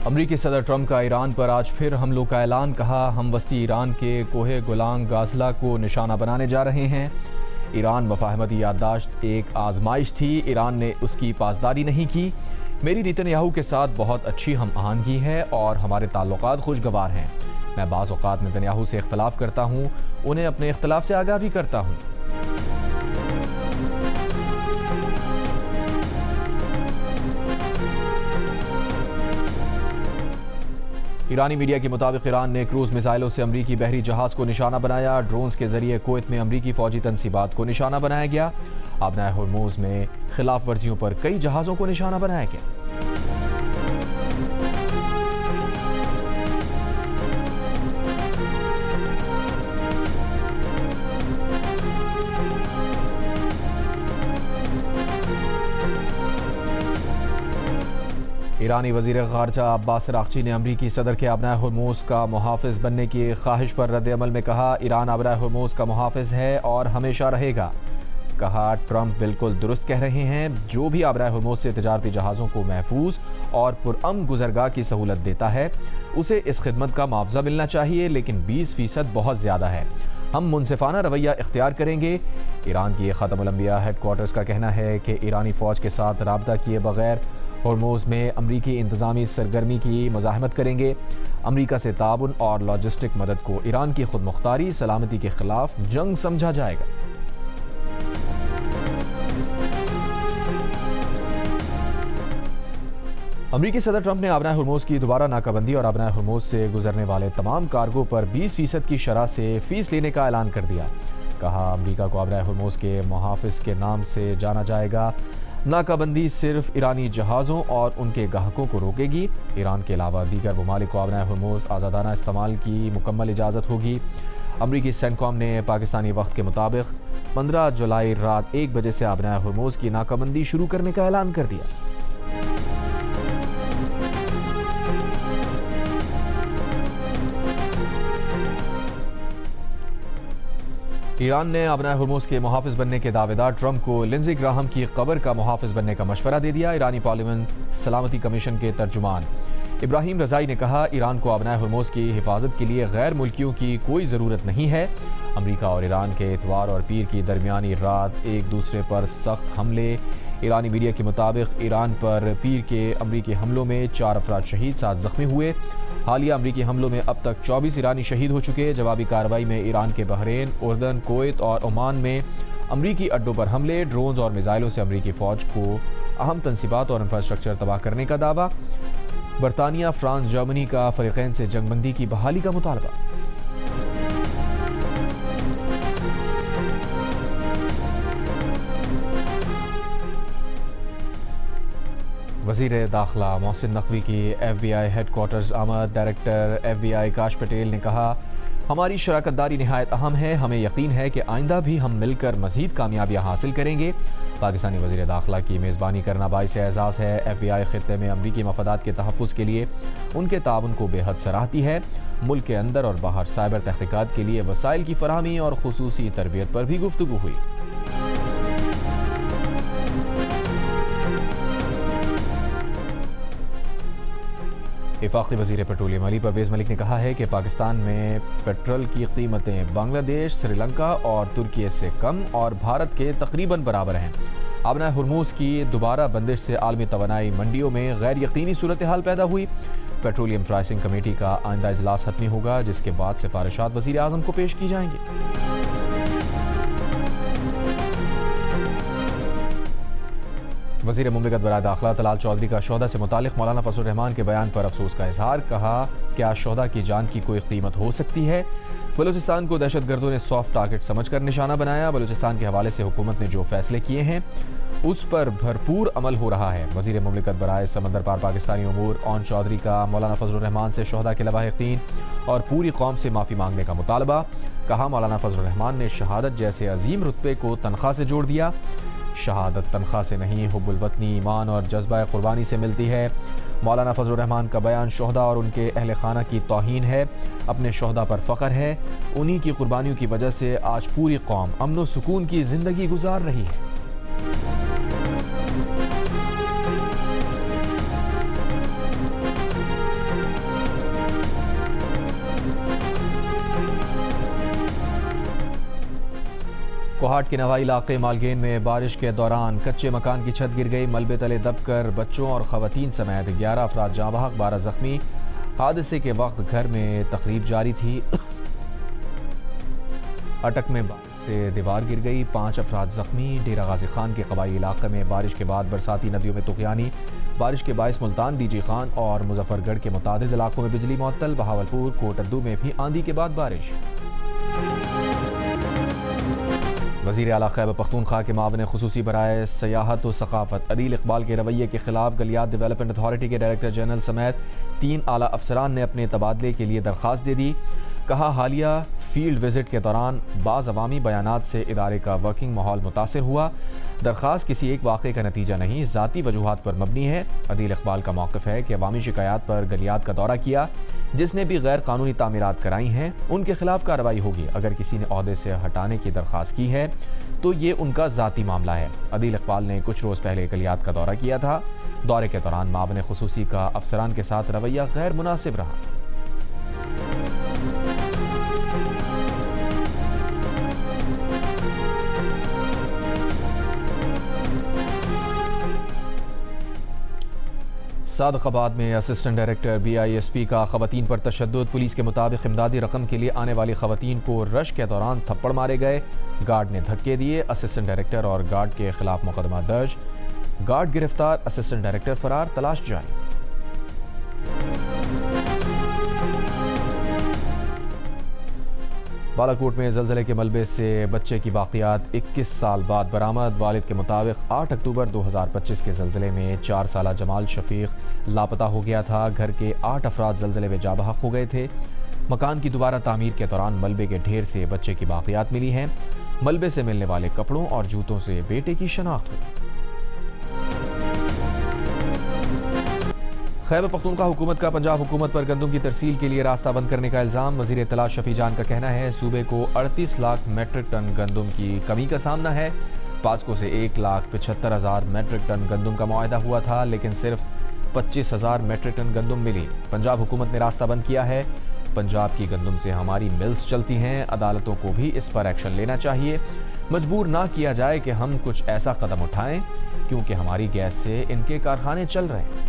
امریکی صدر ٹرمپ کا ایران پر آج پھر حملوں کا اعلان، کہا ہم وسطی ایران کے کوہ گولان غازلہ کو نشانہ بنانے جا رہے ہیں۔ ایران مفاہمتی یادداشت ایک آزمائش تھی، ایران نے اس کی پاسداری نہیں کی۔ میری نیتن یاہو کے ساتھ بہت اچھی ہم آہنگی ہے اور ہمارے تعلقات خوشگوار ہیں۔ میں بعض اوقات نیتن یاہو سے اختلاف کرتا ہوں، انہیں اپنے اختلاف سے آگاہ بھی کرتا ہوں۔ ایرانی میڈیا کے مطابق ایران نے کروز میزائلوں سے امریکی بحری جہاز کو نشانہ بنایا۔ ڈرونز کے ذریعے کویت میں امریکی فوجی تنصیبات کو نشانہ بنایا گیا۔ آبنائے ہرموز میں خلاف ورزیوں پر کئی جہازوں کو نشانہ بنایا گیا۔ ایرانی وزیر خارجہ عباس عراقچی نے امریکی صدر کے آبنائے ہرموز کا محافظ بننے کی خواہش پر رد عمل میں کہا، ایران آبنائے ہرموز کا محافظ ہے اور ہمیشہ رہے گا۔ کہا ٹرمپ بالکل درست کہہ رہے ہیں، جو بھی آبنائے ہرموز سے تجارتی جہازوں کو محفوظ اور پرامن گزرگاہ کی سہولت دیتا ہے اسے اس خدمت کا معاوضہ ملنا چاہیے، لیکن 20% بہت زیادہ ہے۔ ہم منصفانہ رویہ اختیار کریں گے۔ ایران کی ختم الانبیاء ہیڈ کوارٹرز کا کہنا ہے کہ ایرانی فوج کے ساتھ رابطہ کیے بغیر ہرموز میں امریکی انتظامی سرگرمی کی مزاحمت کریں گے۔ امریکہ سے تعاون اور لاجسٹک مدد کو ایران کی خود مختاری سلامتی کے خلاف جنگ سمجھا جائے گا۔ امریکی صدر ٹرمپ نے آبنائے ہرموز کی دوبارہ ناکہ بندی اور آبنائے ہرموز سے گزرنے والے تمام کارگو پر 20% کی شرح سے فیس لینے کا اعلان کر دیا۔ کہا امریکہ کو آبنائے ہرموز کے محافظ کے نام سے جانا جائے گا۔ ناکہ بندی صرف ایرانی جہازوں اور ان کے گاہکوں کو روکے گی۔ ایران کے علاوہ دیگر ممالک کو آبنائے ہرموز آزادانہ استعمال کی مکمل اجازت ہوگی۔ امریکی سینٹکام نے پاکستانی وقت کے مطابق 15 جولائی رات 1 بجے سے آبنائے ہرموز کی ناکہ بندی شروع کرنے کا اعلان کر دیا۔ ایران نے آبنائے ہرموز کے محافظ بننے کے دعوے دار ٹرمپ کو لنزی گراہم کی قبر کا محافظ بننے کا مشورہ دے دیا۔ ایرانی پارلیمنٹ سلامتی کمیشن کے ترجمان ابراہیم رضائی نے کہا، ایران کو آبنائے ہرموز کی حفاظت کے لیے غیر ملکیوں کی کوئی ضرورت نہیں ہے۔ امریکہ اور ایران کے اتوار اور پیر کی درمیانی رات ایک دوسرے پر سخت حملے۔ ایرانی میڈیا کے مطابق ایران پر پیر کے امریکی حملوں میں 4 افراد شہید، 7 زخمی ہوئے۔ حالیہ امریکی حملوں میں اب تک 24 ایرانی شہید ہو چکے۔ جوابی کارروائی میں ایران کے بحرین، اردن، کویت اور عمان میں امریکی اڈوں پر حملے، ڈرونز اور میزائلوں سے امریکی فوج کو اہم تنصیبات اور انفراسٹرکچر تباہ کرنے کا دعویٰ۔ برطانیہ، فرانس، جرمنی کا فریقین سے جنگ بندی کی بحالی کا مطالبہ۔ وزیر داخلہ محسن نقوی کی F B I headquarters آمد۔ Director F B I Kash Patel نے کہا، ہماری شراکت داری نہایت اہم ہے، ہمیں یقین ہے کہ آئندہ بھی ہم مل کر مزید کامیابیاں حاصل کریں گے۔ پاکستانی وزیر داخلہ کی میزبانی کرنا باعث اعزاز ہے۔ ایف بی آئی خطے میں امریکی مفادات کے تحفظ کے لیے ان کے تعاون کو بے حد سراہتی ہے۔ ملک کے اندر اور باہر سائبر تحقیقات کے لیے وسائل کی فراہمی اور خصوصی تربیت پر بھی گفتگو ہوئی۔ وفاقی وزیر پیٹرولیم علی پرویز ملک نے کہا ہے کہ پاکستان میں پیٹرول کی قیمتیں بنگلہ دیش، سری لنکا اور ترکی سے کم اور بھارت کے تقریباً برابر ہیں۔ آبنائے ہرموز کی دوبارہ بندش سے عالمی توانائی منڈیوں میں غیر یقینی صورتحال پیدا ہوئی۔ پیٹرولیم پرائسنگ کمیٹی کا آئندہ اجلاس حتمی ہوگا، جس کے بعد سفارشات وزیر اعظم کو پیش کی جائیں گی۔ وزیر مملکت برائے داخلہ طلال چودھری کا شہداء سے متعلق مولانا فضل الرحمان کے بیان پر افسوس کا اظہار۔ کہا، کیا شہداء کی جان کی کوئی قیمت ہو سکتی ہے؟ بلوچستان کو دہشت گردوں نے سافٹ ٹارگٹ سمجھ کر نشانہ بنایا۔ بلوچستان کے حوالے سے حکومت نے جو فیصلے کیے ہیں اس پر بھرپور عمل ہو رہا ہے۔ وزیر مملکت برائے سمندر پار پاکستانی امور اون چودھری کا مولانا فضل الرحمان سے شہداء کے لواحقین اور پوری قوم سے معافی مانگنے کا مطالبہ۔ کہا، مولانا فضل الرحمان نے شہادت جیسے عظیم رتبے کو تنخواہ سے جوڑ دیا۔ شہادت تنخواہ سے نہیں، حب الوطنی، ایمان اور جذبہ قربانی سے ملتی ہے۔ مولانا فضل الرحمان کا بیان شہداء اور ان کے اہل خانہ کی توہین ہے۔ اپنے شہداء پر فخر ہے، انہی کی قربانیوں کی وجہ سے آج پوری قوم امن و سکون کی زندگی گزار رہی ہے۔ کوہاٹ کے نوائی علاقے مالگین میں بارش کے دوران کچے مکان کی چھت گر گئی، ملبے تلے دب کر بچوں اور خواتین سمیت 11 افراد جاں بحق، 12 زخمی۔ حادثے کے وقت گھر میں تقریب جاری تھی۔ اٹک میں بارش سے دیوار گر گئی، 5 افراد زخمی۔ ڈیرہ غازی خان کے قبائلی علاقے میں بارش کے بعد برساتی ندیوں میں طغیانی، بارش کے باعث ملتان، ڈی جی خان اور مظفر گڑھ کے متعدد علاقوں میں بجلی معطل۔ بہاولپور کوٹدو میں بھی آندھی کے بعد بارش۔ وزیر اعلیٰ خیبر پختونخوا کے معاون خصوصی برائے سیاحت و ثقافت عدیل اقبال کے رویے کے خلاف گلیات ڈیولپمنٹ اتھارٹی کے ڈائریکٹر جنرل سمیت 3 اعلیٰ افسران نے اپنے تبادلے کے لیے درخواست دے دی۔ کہا، حالیہ فیلڈ وزٹ کے دوران بعض عوامی بیانات سے ادارے کا ورکنگ ماحول متاثر ہوا۔ درخواست کسی ایک واقعے کا نتیجہ نہیں، ذاتی وجوہات پر مبنی ہے۔ عدیل اقبال کا موقف ہے کہ عوامی شکایات پر گلیات کا دورہ کیا، جس نے بھی غیر قانونی تعمیرات کرائی ہیں ان کے خلاف کارروائی ہوگی۔ اگر کسی نے عہدے سے ہٹانے کی درخواست کی ہے تو یہ ان کا ذاتی معاملہ ہے۔ عدیل اقبال نے کچھ روز پہلے گلیات کا دورہ کیا تھا۔ دورے کے دوران معاون خصوصی کا افسران کے ساتھ رویہ غیر مناسب رہا۔ صادق آباد میں اسسٹنٹ ڈائریکٹر BISP کا خواتین پر تشدد۔ پولیس کے مطابق امدادی رقم کے لیے آنے والی خواتین کو رش کے دوران تھپڑ مارے گئے، گارڈ نے دھکے دیے۔ اسسٹنٹ ڈائریکٹر اور گارڈ کے خلاف مقدمہ درج، گارڈ گرفتار، اسسٹنٹ ڈائریکٹر فرار، تلاش جاری۔ بالاکوٹ میں زلزلے کے ملبے سے بچے کی باقیات 21 سال بعد برآمد۔ والد کے مطابق 8 اکتوبر 2025 کے زلزلے میں 4 سالہ جمال شفیق لاپتہ ہو گیا تھا۔ گھر کے 8 افراد زلزلے میں جاں بحق ہو گئے تھے۔ مکان کی دوبارہ تعمیر کے دوران ملبے کے ڈھیر سے بچے کی باقیات ملی ہیں۔ ملبے سے ملنے والے کپڑوں اور جوتوں سے بیٹے کی شناخت ہوئی۔ خیبر پختونخوا حکومت کا پنجاب حکومت پر گندم کی ترسیل کے لیے راستہ بند کرنے کا الزام۔ وزیر اطلاع شفیع جان کا کہنا ہے صوبے کو 38 لاکھ میٹرک ٹن گندم کی کمی کا سامنا ہے۔ پاسکو سے 1,75,000 میٹرک ٹن گندم کا معاہدہ ہوا تھا، لیکن صرف 25,000 میٹرک ٹن گندم ملی۔ پنجاب حکومت نے راستہ بند کیا ہے۔ پنجاب کی گندم سے ہماری ملز چلتی ہیں، عدالتوں کو بھی اس پر ایکشن لینا چاہیے۔ مجبور نہ کیا جائے کہ ہم کچھ ایسا قدم اٹھائیں، کیونکہ ہماری گیس سے ان کے کارخانے چل رہے ہیں۔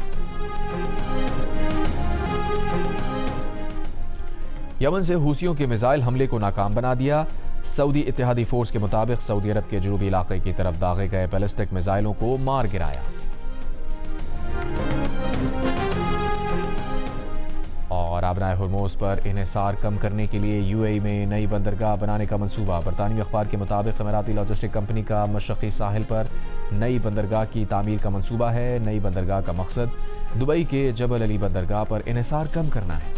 یمن سے حوثیوں کے میزائل حملے کو ناکام بنا دیا۔ سعودی اتحادی فورس کے مطابق سعودی عرب کے جنوبی علاقے کی طرف داغے گئے بیلسٹک میزائلوں کو مار گرایا۔ اور آبنائے ہرموز پر انحصار کم کرنے کے لیے UAE میں نئی بندرگاہ بنانے کا منصوبہ۔ برطانوی اخبار کے مطابق اماراتی لاجسٹک کمپنی کا مشرقی ساحل پر نئی بندرگاہ کی تعمیر کا منصوبہ ہے۔ نئی بندرگاہ کا مقصد دبئی کے جبل علی بندرگاہ پر انحصار کم کرنا ہے۔